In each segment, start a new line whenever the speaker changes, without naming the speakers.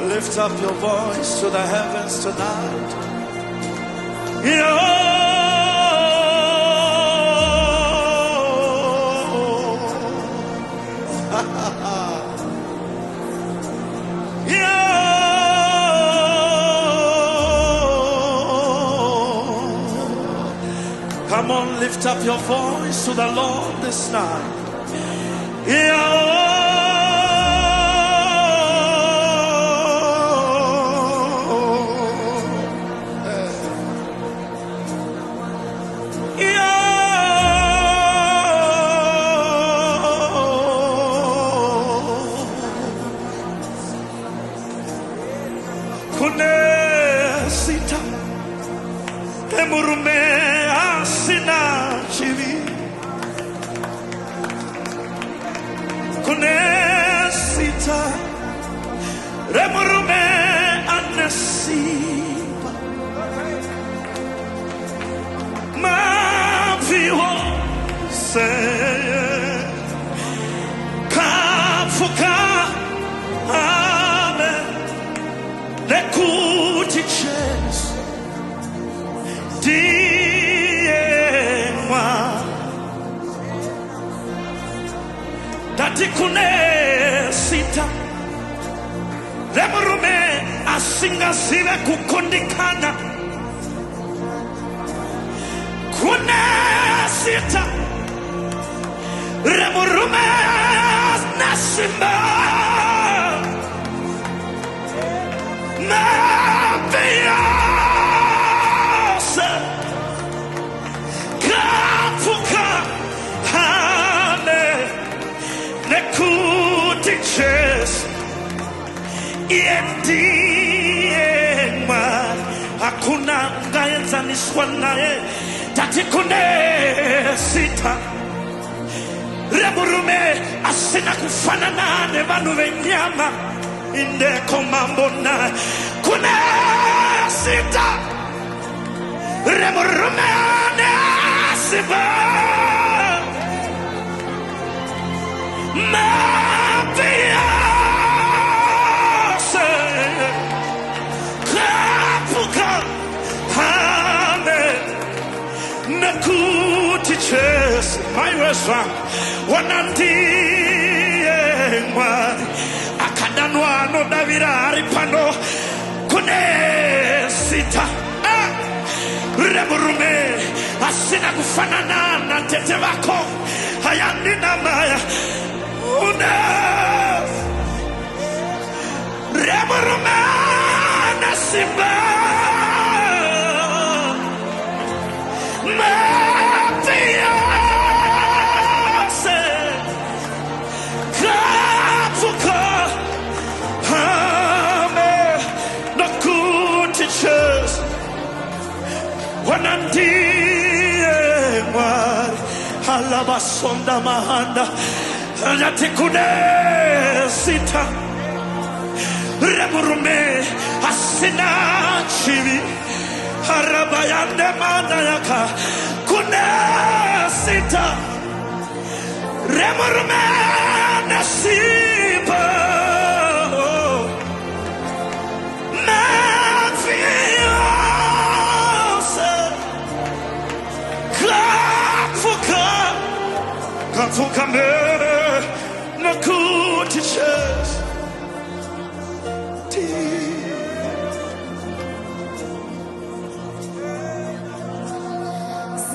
Lift up your voice to the heavens tonight. Come on, lift up your voice to the Lord this night.
Kune Zita, remurume, asina, chivi. Kune Zita, remurume, Simba. Mabvi se ngaapfugame Nekuti Jesu Ndiye Tati Kune Zita remurume asingasive kukundikana Kune Zita remurume na Simba Mabvi ngaapfugame Nekuti Jesu Ndiye hakuna ngayenzaniswa naye Tati Kune Zita remurume asina kufanana ne vanhu venyama indeko Mambo na Kune Zita remurume ne Simba Mabvi Nekuti Jesu, my worst one, Ndiye akadanwa no davira ripano Kune Zita remurume asina kufanana na tete wako hayani na maya remurume na Simba Ndiye alabasonda mahanda Tati Kune Zita remurume asina chivi Harabayande manayaka. Kune Zita. Remurume Simba. Mabvi. Ngaapfugame. Nekuti Jesu.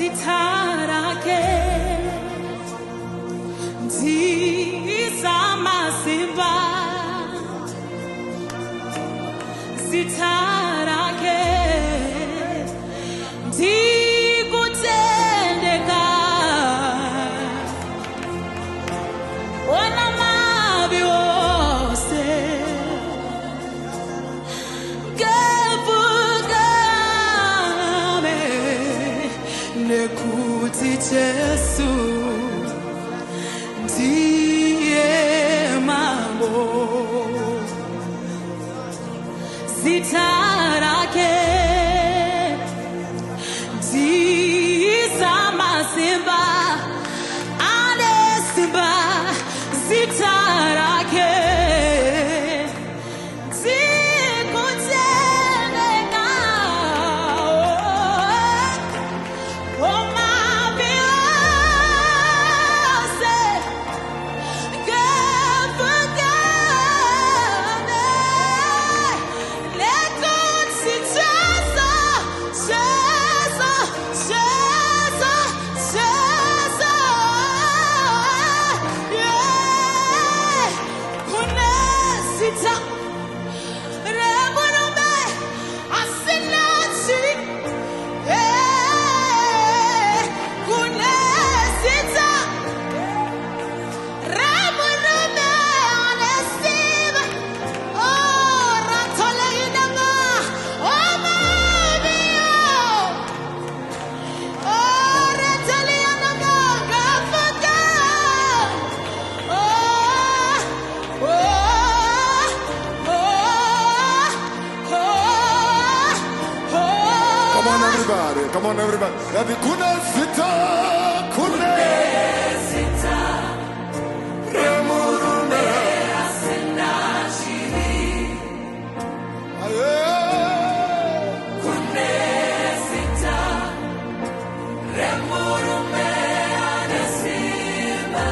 Zitarake Ndiye Simba Zitarake Ndikutendeka Ona Mabvi wose ngaapfugame Nekuti Jesu Ndiye Mambo Zitarake Ndiye Zamar Simba Ale Simba Zitarake remurume asina chivi. Kune Zita remurume Simba. Oh, ratole inama. Oh, Mabvi. Oh, ratole inama. Ngaapfugame.
Come on, everybody. Come on, everybody. Yabi Kune Zita, Kune Zita, remurume asina chivi. Kune Zita, remurume Simba.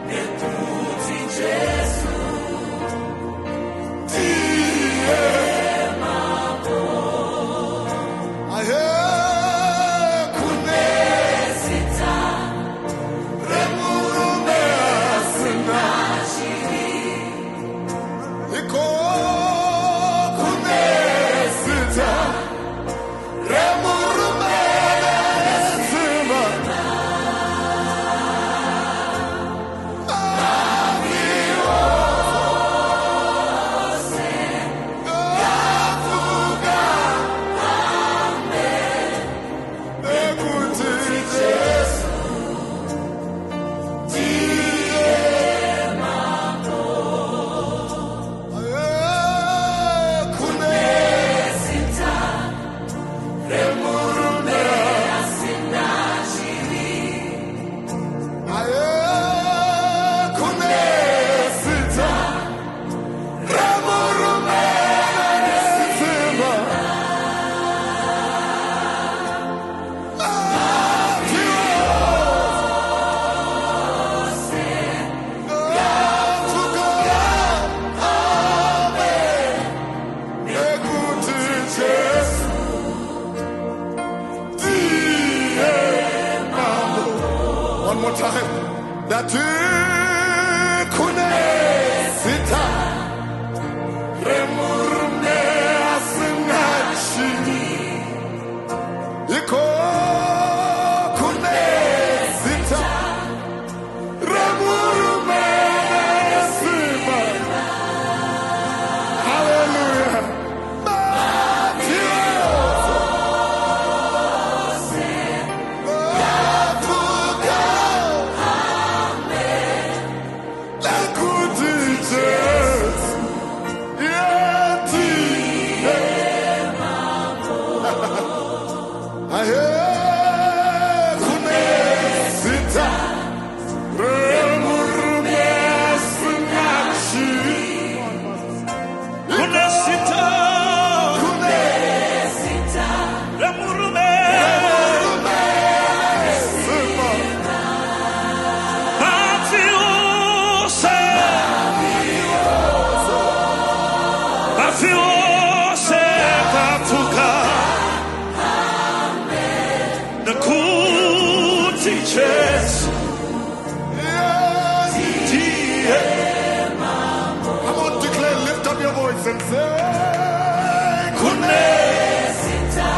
Nekuti Jesu. Mambo. Kune Zita. Remurume asina chivi. Kune Zita. Remurume Simba. One more time. That Kune Zita. Remurume asina chivi. Kune Zita. Remurume Simba. Hallelujah. Mabvi.
Jesu. Ndiye.
Come on, declare, lift up your voice and say,
Kune
Zita.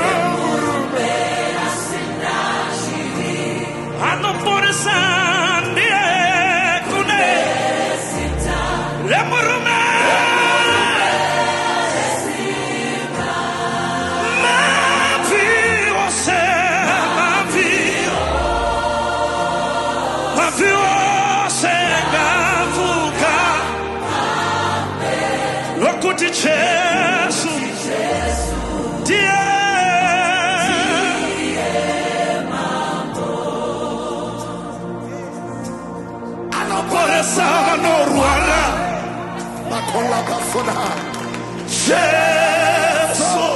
remurume.
Asina, chivi.
anoporesa. Ndiye. Kune
Zita.
remurume. Nekuti Jesu. Ndiye.
Mambo.
Anoporesa anorwara.
Makola basona.
Jesu.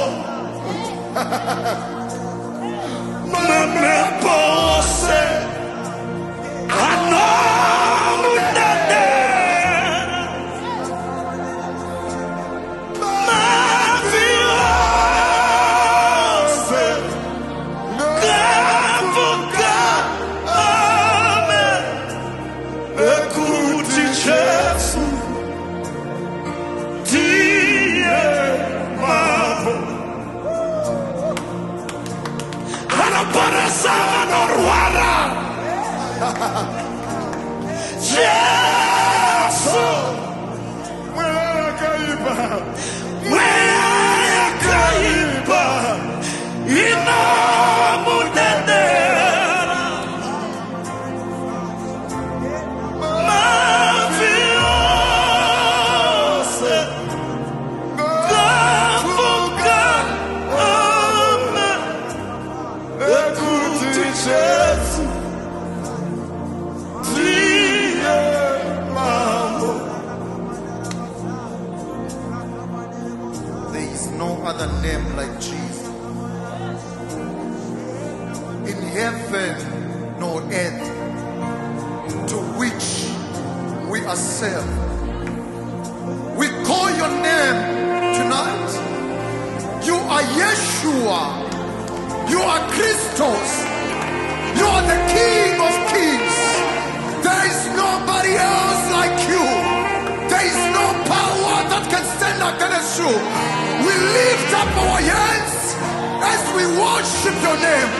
Mamepose. Anomudade. Maviose. Ngaapfugame. Nekuti Jesu. Ndiye Mambo. Anoporesa anorwara. Jesu.
Mwakaiba.
Mwakaiba. Inamudedera. Maviose. Ngaapfugame. Nekuti Jesu. Ndiye Mambo.
There is no other name like Jesus. In heaven nor earth, to which we are served. We call your name tonight. You are Yeshua. You are Christos. You are the King of Kings. There is nobody else like you. There is no power that can stand against you. We lift up our hands as we worship your name,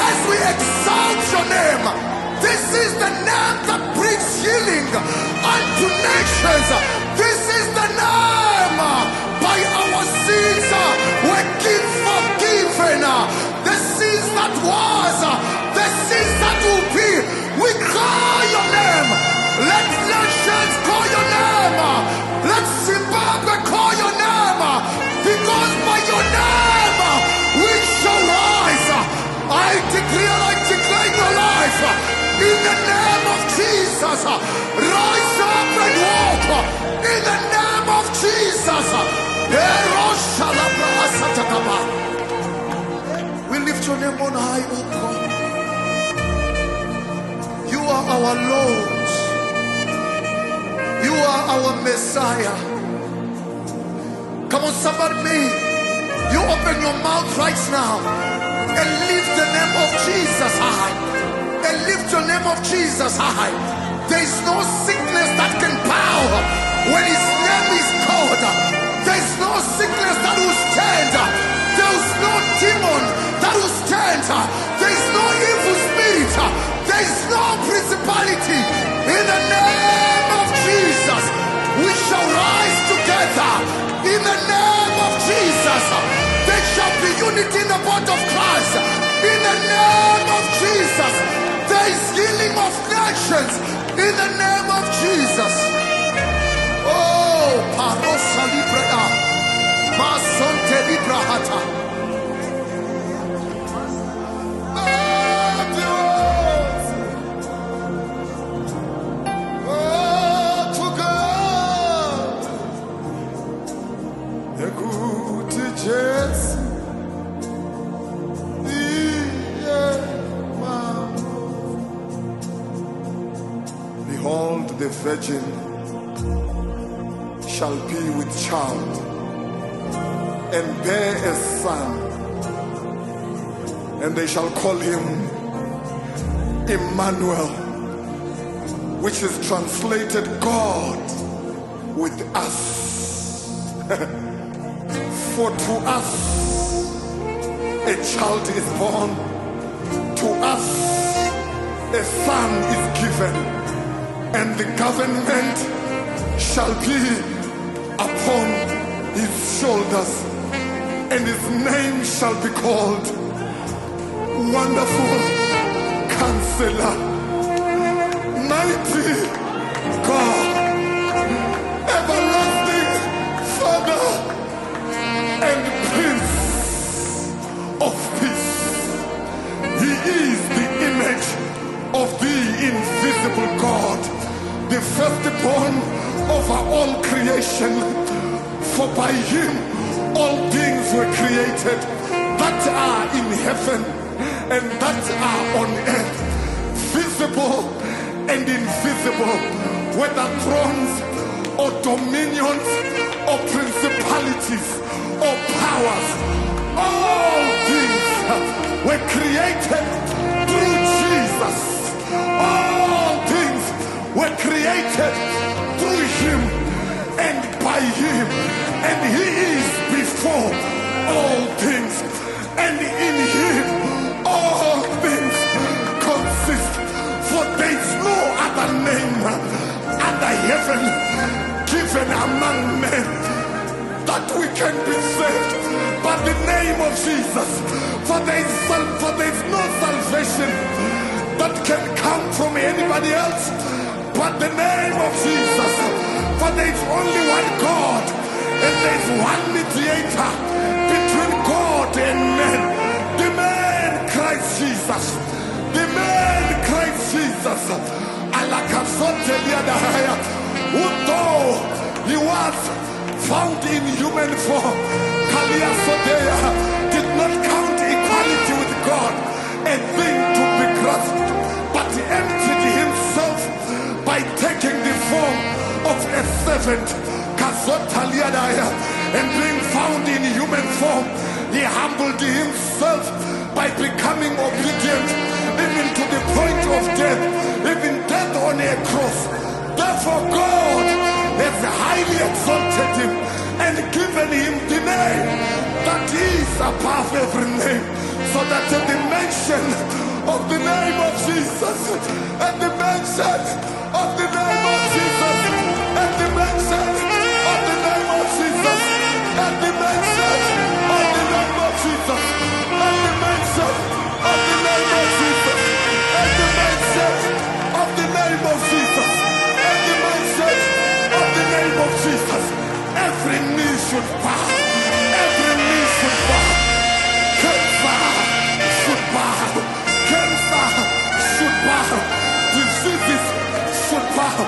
as we exalt your name. This is the name that brings healing unto nations. This is the name by our sins were forgiven. The sins that was, the sins that will be. We call your name. Let nations call your name. Let Zimbabwe call your name. Because by your name we shall rise. I declare in your life. In the name of Jesus. Rise up and walk. In the name of Jesus. We lift your name on high, O God. You are our Lord. You are our Messiah. Come on, somebody. You open your mouth right now and lift the name of Jesus high. And lift your name of Jesus high. There is no sickness that can bow when his name is called. There is no sickness that will stand. There is no demon that will stand. There is no evil spirit. There is no principality. In the name of Jesus, we shall rise together. In the name of Jesus, there shall be unity in the body of Christ. In the name of Jesus, there is healing of nations. In the name of Jesus. Oh, parosa libra, masonte libra hata. Nekuti Jesu. Behold, the virgin shall be with child and bear a son, and they shall call him Emmanuel, which is translated God with us. For to us a child is born, to us a son is given, and the government shall be upon his shoulders, and his name shall be called Wonderful Counselor, Mighty God, Everlasting Father, and Prince of Peace. He is the image of the invisible God, the firstborn over all creation. For by him all things were created, that are in heaven and that are on earth, visible and invisible, whether thrones or dominions or principalities or powers. All things were created through Jesus. All things were created through him and by him, and he is before all things, and in him all things consist. For there is no other name under heaven given among men that we can be saved but the name of Jesus. For there is no salvation that can come from anybody else but the name of Jesus. For there is only one God, and there is one mediator between God and men, the man Christ Jesus. The man Christ Jesus. Who though he was found in human form, did not count equality with God a thing to be grasped, but he emptied himself by taking the form of a servant, and being found in human form, he humbled himself by becoming obedient even to the point of death, even death on a cross. Therefore God has highly exalted him and given him the name that is above every name, so that at the mention of the name of Jesus, at the mention of the name of Jesus, at the mention of the name of Jesus, at the mention of the name of Jesus, at the mention of the name of Jesus, at the mention of the name of Jesus, at the mention of the name of Jesus, every knee should bow, every knee should bow, cancer should bow, cancer should bow, diseases should bow,